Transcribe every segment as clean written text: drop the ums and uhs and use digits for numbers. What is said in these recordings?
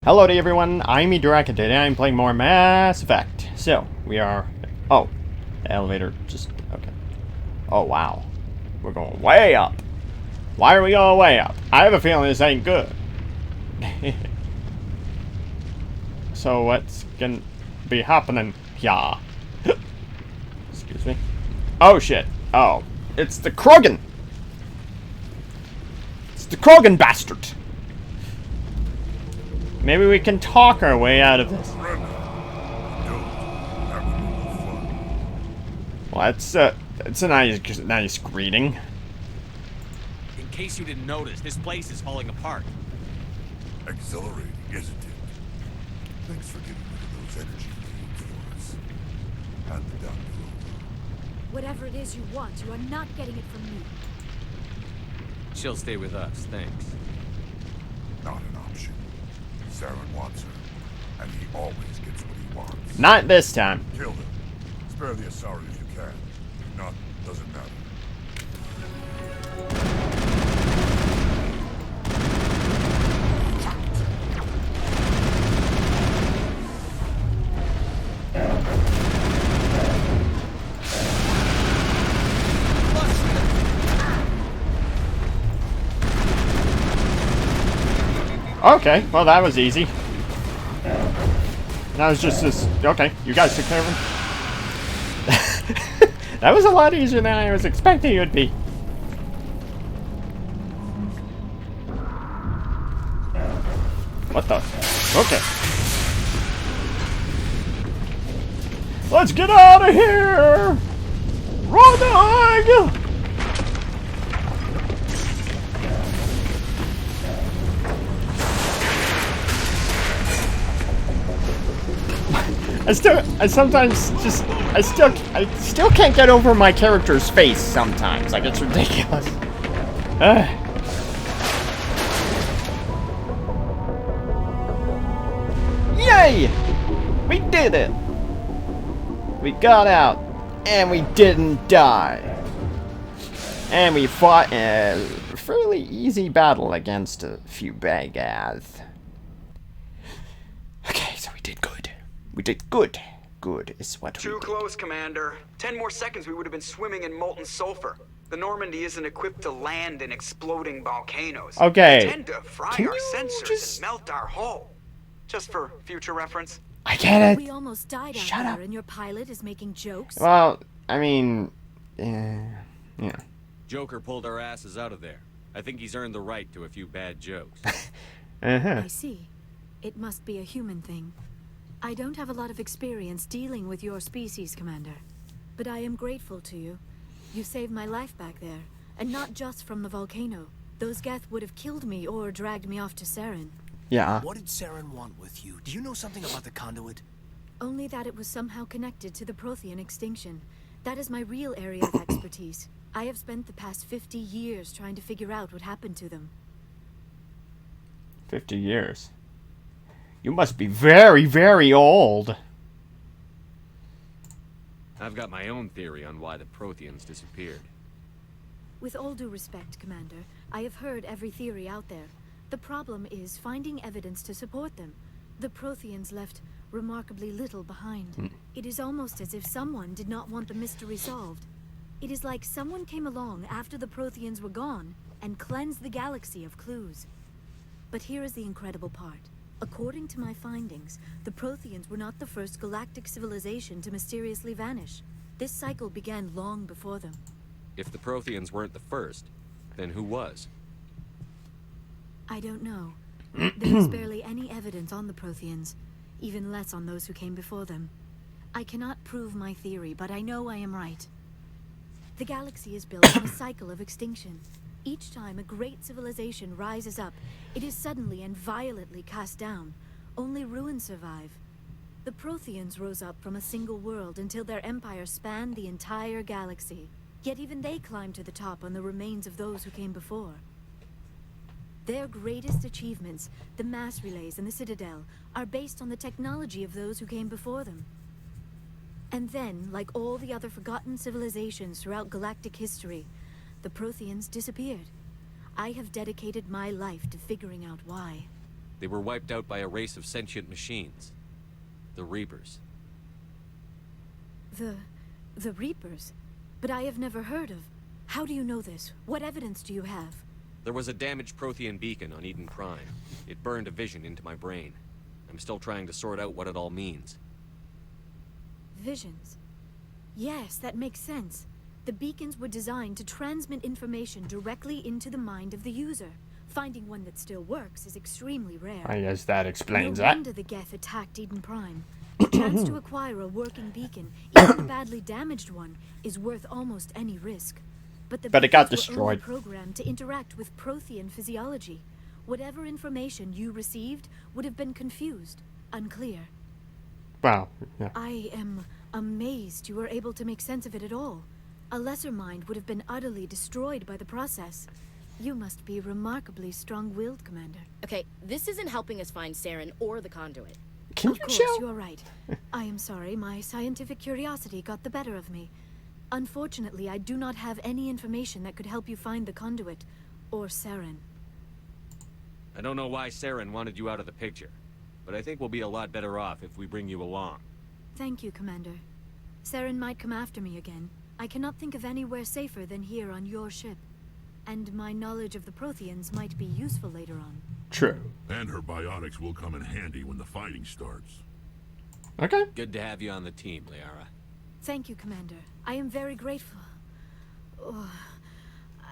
Hello to everyone, I'm Indurok and today I'm playing more Mass Effect. So, we are... Oh, the elevator just... Okay. Oh, wow. We're going way up. Why are we going way up? I have a feeling this ain't good. So, what's gonna be happening here? Excuse me. Oh, shit. Oh, it's the Krogan. It's the Krogan bastard. Maybe we can talk our way out of this. Well, that's a nice greeting. In case you didn't notice, this place is falling apart. Exhilarating, isn't it? Thanks for getting rid of those energy fields for us. Hand the doctor over. Whatever it is you want, you are not getting it from me. She'll stay with us, thanks. Not an option. Saren wants her, and he always gets what he wants. Not this time. Kill them. Spare the ASARI if you can. If not, doesn't matter. Okay, well that was easy. That was just this... Okay, you guys took care of him. That was a lot easier than I was expecting it would be. What the? Okay. Let's get out of here! Running! I still can't get over my character's face sometimes. Like, it's ridiculous. Yay! We did it! We got out, and we didn't die. And we fought a fairly easy battle against a few bad guys. Okay, so we did good. We did good. Good is what we did. Too close, Commander. 10 more seconds we would have been swimming in molten sulfur. The Normandy isn't equipped to land in exploding volcanoes. Okay. They tend to fry our sensors and melt our hull. Just for future reference. I get it. We almost died out Shut there up. and your pilot is making jokes. Well, I mean, yeah. Joker pulled our asses out of there. I think he's earned the right to a few bad jokes. I see. It must be a human thing. I don't have a lot of experience dealing with your species, Commander. But I am grateful to you. You saved my life back there. And not just from the volcano. Those Geth would have killed me or dragged me off to Saren. Yeah. What did Saren want with you? Do you know something about the conduit? Only that it was somehow connected to the Prothean extinction. That is my real area of expertise. I have spent the past 50 years trying to figure out what happened to them. 50 years. You must be very, very old. I've got my own theory on why the Protheans disappeared. With all due respect, Commander, I have heard every theory out there. The problem is finding evidence to support them. The Protheans left remarkably little behind. It is almost as if someone did not want the mystery solved. It is like someone came along after the Protheans were gone and cleansed the galaxy of clues. But here is the incredible part. According to my findings, the Protheans were not the first galactic civilization to mysteriously vanish. This cycle began long before them. If the Protheans weren't the first, then who was? I don't know. There is barely any evidence on the Protheans, even less on those who came before them. I cannot prove my theory, but I know I am right. The galaxy is built on a cycle of extinction. Each time a great civilization rises up, it is suddenly and violently cast down. Only ruins survive. The Protheans rose up from a single world until their empire spanned the entire galaxy. Yet even they climbed to the top on the remains of those who came before. Their greatest achievements, the mass relays and the Citadel, are based on the technology of those who came before them. And then, like all the other forgotten civilizations throughout galactic history, the Protheans disappeared. I have dedicated my life to figuring out why. They were wiped out by a race of sentient machines. The Reapers. The Reapers? But I have never heard of. How do you know this? What evidence do you have? There was a damaged Prothean beacon on Eden Prime. It burned a vision into my brain. I'm still trying to sort out what it all means. Visions. Yes, that makes sense. The beacons were designed to transmit information directly into the mind of the user. Finding one that still works is extremely rare. I guess that explains No that. wonder the Geth attacked Eden Prime. The chance to acquire a working beacon, even a badly damaged one, is worth almost any risk. But But it got beacons were only destroyed. programmed to interact with Prothean physiology. Whatever information you received would have been confused, unclear. Wow. Yeah. I am amazed you were able to make sense of it at all. A lesser mind would have been utterly destroyed by the process. You must be remarkably strong-willed, Commander. Okay, this isn't helping us find Saren or the conduit. Can Of you course, chill? you're right. I am sorry, my scientific curiosity got the better of me. Unfortunately, I do not have any information that could help you find the conduit, or Saren. I don't know why Saren wanted you out of the picture, but I think we'll be a lot better off if we bring you along. Thank you, Commander. Saren might come after me again. I cannot think of anywhere safer than here on your ship. And my knowledge of the Protheans might be useful later on. True. And her biotics will come in handy when the fighting starts. Okay. Good to have you on the team, Liara. Thank you, Commander. I am very grateful. Oh,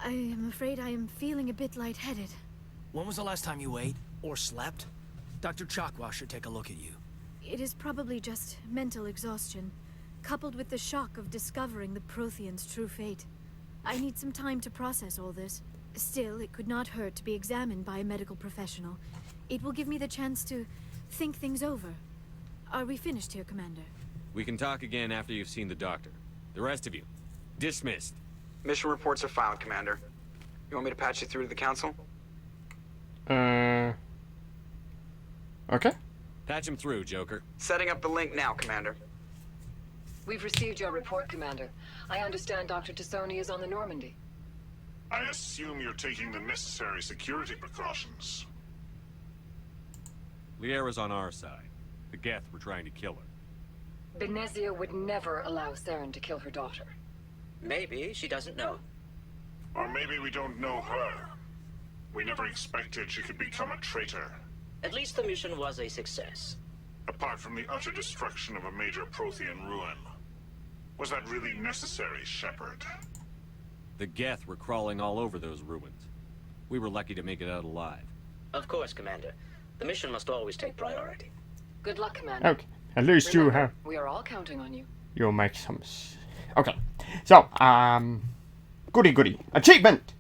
I am afraid I am feeling a bit lightheaded. When was the last time you ate or slept? Dr. Chakwa should take a look at you. It is probably just mental exhaustion, coupled with the shock of discovering the Protheans' true fate. I need some time to process all this. Still, it could not hurt to be examined by a medical professional. It will give me the chance to think things over. Are we finished here, Commander? We can talk again after you've seen the doctor. The rest of you, dismissed. Mission reports are filed, Commander. You want me to patch you through to the Council? Okay. Patch him through, Joker. Setting up the link now, Commander. We've received your report, Commander. I understand Dr. Tassoni is on the Normandy. I assume you're taking the necessary security precautions. Liara's on our side. The Geth were trying to kill her. Benezia would never allow Saren to kill her daughter. Maybe she doesn't know. Or maybe we don't know her. We never expected she could become a traitor. At least the mission was a success. Apart from the utter destruction of a major Prothean ruin. Was that really necessary, Shepard? The Geth were crawling all over those ruins. We were lucky to make it out alive. Of course, Commander. The mission must always take priority. Good luck, Commander. Okay. At least you Remember, have. we are all counting on you. You'll make some. Okay. So, goody goody. Achievement!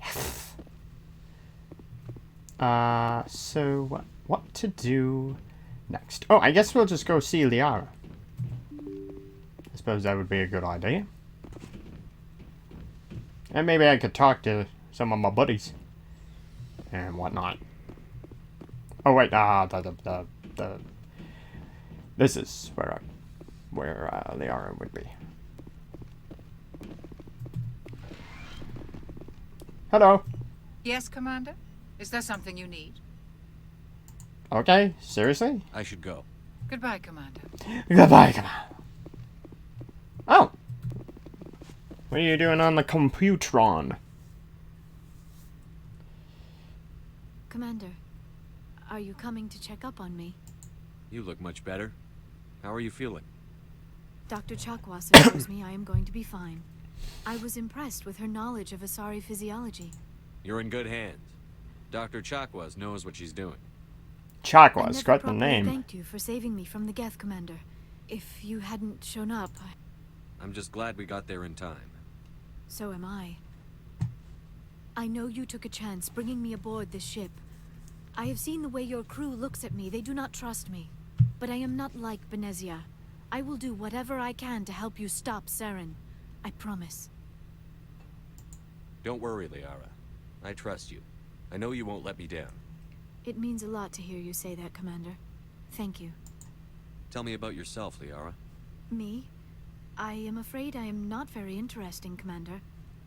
Yes. So what to do next? Oh, I guess we'll just go see Liara. I suppose that would be a good idea. And maybe I could talk to some of my buddies. And whatnot. Oh wait, this is where Liara would be. Hello. Yes, Commander? Is there something you need? Okay, seriously? I should go. Goodbye, Commander. Goodbye, come on. Oh. What are you doing on the computron? Commander, are you coming to check up on me? You look much better. How are you feeling? Dr. Chakwa assures me I am going to be fine. I was impressed with her knowledge of ASARI physiology. You're in good hands. Dr. Chakwas knows what she's doing. Chakwa's I got the never properly name. thanked you for saving me from the Geth, Commander. If you hadn't shown up, I'm just glad we got there in time. so am I. I know you took a chance bringing me aboard this ship. I have seen the way your crew looks at me. They do not trust me. But I am not like Benezia. I will do whatever I can to help you stop Saren. I promise. Don't worry, Liara. I trust you. I know you won't let me down. It means a lot to hear you say that, Commander. Thank you. Tell me about yourself, Liara. Me? I am afraid I am not very interesting, Commander.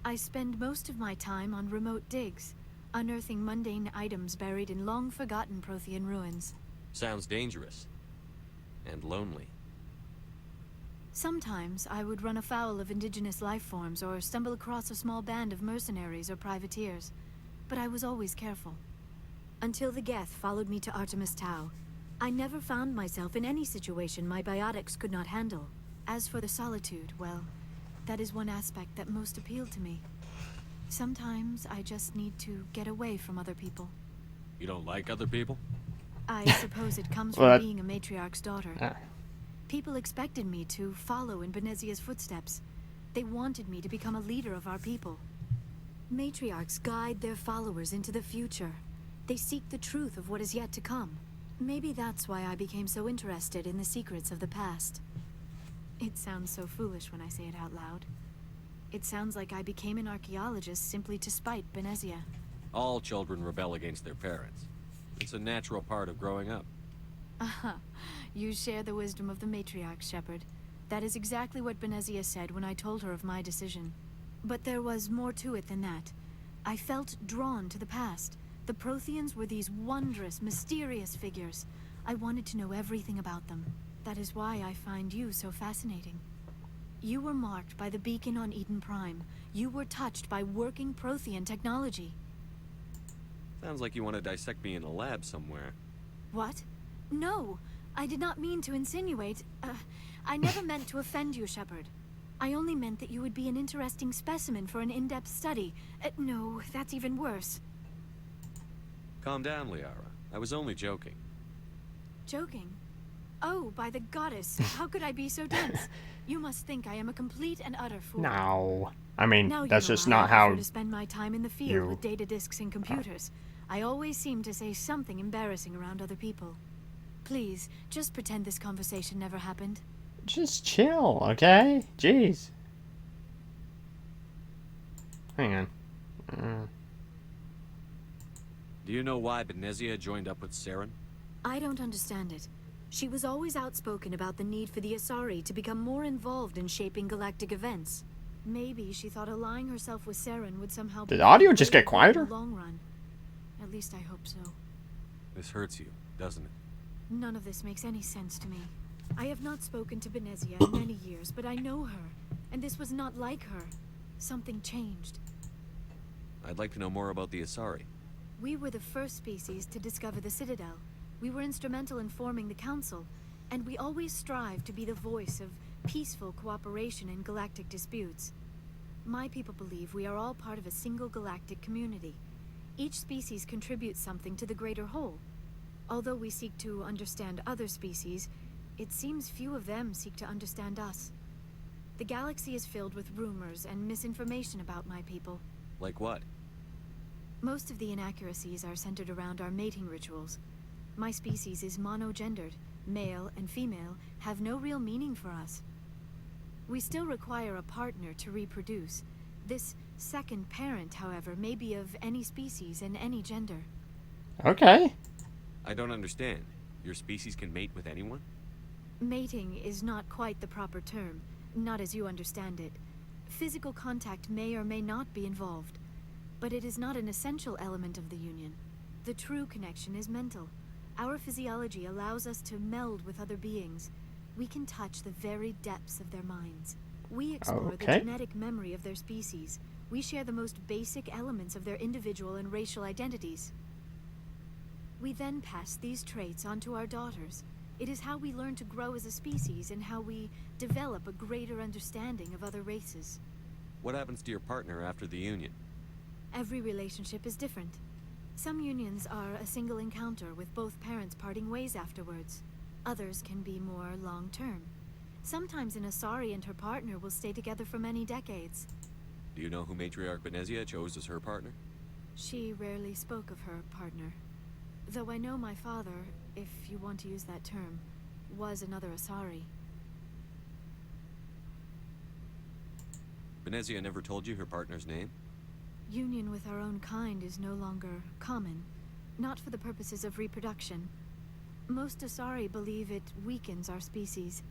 I spend most of my time on remote digs. unearthing mundane items buried in long-forgotten Prothean ruins. Sounds dangerous. And lonely. Sometimes I would run afoul of indigenous life forms or stumble across a small band of mercenaries or privateers, but I was always careful. Until the Geth followed me to Artemis Tau, I never found myself in any situation my biotics could not handle. As for the solitude, well, that is one aspect that most appealed to me. Sometimes I just need to get away from other people. You don't like other people? I suppose it comes from being a matriarch's daughter. People expected me to follow in Benezia's footsteps. They wanted me to become a leader of our people. Matriarchs guide their followers into the future. They seek the truth of what is yet to come. Maybe that's why I became so interested in the secrets of the past. It sounds so foolish when I say it out loud. It sounds like I became an archaeologist simply to spite Benezia. All children rebel against their parents. It's a natural part of growing up. You share the wisdom of the matriarch, Shepard. That is exactly what Benezia said when I told her of my decision. But there was more to it than that. I felt drawn to the past. The Protheans were these wondrous, mysterious figures. I wanted to know everything about them. That is why I find you so fascinating. You were marked by the beacon on Eden Prime. You were touched by working Prothean technology. Sounds like you want to dissect me in a lab somewhere. What? No, I did not mean to insinuate. I never meant to offend you, Shepard. I only meant that you would be an interesting specimen for an in-depth study. No, that's even worse. Calm down, Liara. I was only joking. Joking? Oh, by the goddess, how could I be so dense? You must think I am a complete and utter fool. No. I mean, now that's you know just why not I how prefer to spend my time in the field with data disks and computers. I always seem to say something embarrassing around other people. Please, just pretend this conversation never happened. Just chill, okay? Jeez. Hang on. Do you know why Benezia joined up with Saren? I don't understand it. She was always outspoken about the need for the ASARI to become more involved in shaping galactic events. Maybe she thought allying herself with Saren would somehow... Did the audio just get quieter? In the long run. At least I hope so. This hurts you, doesn't it? None of this makes any sense to me. I have not spoken to Benezia in many years, but I know her. And this was not like her. Something changed. I'd like to know more about the ASARI. We were the first species to discover the Citadel. We were instrumental in forming the Council, and we always strive to be the voice of peaceful cooperation in galactic disputes. My people believe we are all part of a single galactic community. Each species contributes something to the greater whole. Although we seek to understand other species, it seems few of them seek to understand us. The galaxy is filled with rumors and misinformation about my people. Like what? Most of the inaccuracies are centered around our mating rituals. My species is monogendered. Male and female have no real meaning for us. We still require a partner to reproduce. This second parent, however, may be of any species and any gender. Okay. I don't understand. Your species can mate with anyone? Mating is not quite the proper term, not as you understand it. Physical contact may or may not be involved, but it is not an essential element of the union. The true connection is mental. Our physiology allows us to meld with other beings. We can touch the very depths of their minds. We explore the genetic memory of their species. We share the most basic elements of their individual and racial identities. We then pass these traits on to our daughters. It is how we learn to grow as a species and how we develop a greater understanding of other races. What happens to your partner after the union? Every relationship is different. Some unions are a single encounter with both parents parting ways afterwards. Others can be more long-term. Sometimes an ASARI and her partner will stay together for many decades. Do you know who Matriarch Benezia chose as her partner? She rarely spoke of her partner. Though I know my father, if you want to use that term, was another ASARI. Benezia never told you her partner's name? Union with our own kind is no longer common, not for the purposes of reproduction. Most ASARI believe it weakens our species.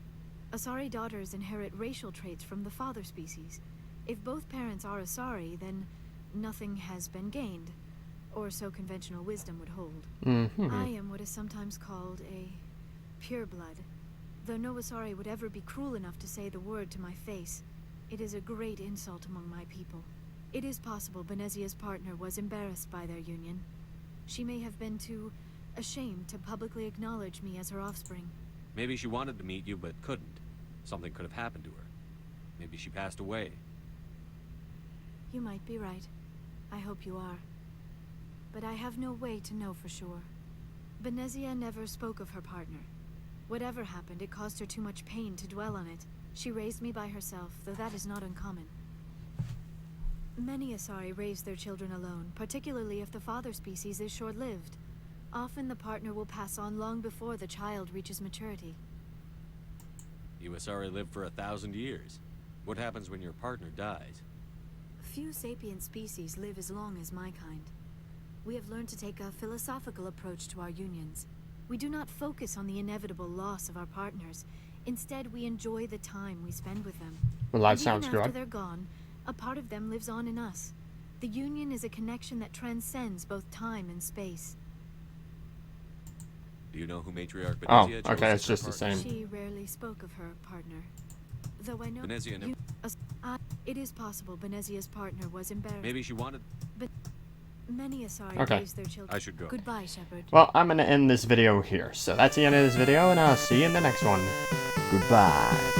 ASARI daughters inherit racial traits from the father species. If both parents are ASARI, then nothing has been gained. or so conventional wisdom would hold. Mm-hmm. I am what is sometimes called a pureblood. Though no ASARI would ever be cruel enough to say the word to my face, it is a great insult among my people. It is possible Benezia's partner was embarrassed by their union. She may have been too ashamed to publicly acknowledge me as her offspring. Maybe she wanted to meet you but couldn't. Something could have happened to her. Maybe she passed away. You might be right. I hope you are. But I have no way to know for sure. Benezia never spoke of her partner. Whatever happened, it caused her too much pain to dwell on it. She raised me by herself, though that is not uncommon. Many ASARI raise their children alone, particularly if the father species is short-lived. Often the partner will pass on long before the child reaches maturity. You ASARI live for 1,000 years. What happens when your partner dies? Few sapient species live as long as my kind. We have learned to take a philosophical approach to our unions. We do not focus on the inevitable loss of our partners. Instead, we enjoy the time we spend with them. Well, that And sounds even after good. they're gone, a part of them lives on in us. The union is a connection that transcends both time and space. Do you know who Matriarch Oh, Benezia chose okay, as it's her just the partner? same. She rarely spoke of her partner. Though I know Benezia never... it is possible Benezia's partner was embarrassed. Maybe she wanted... Many ASARI Okay. raise their children. I should go. Goodbye, Shepard. Well, I'm gonna end this video here. So that's the end of this video, and I'll see you in the next one. Goodbye.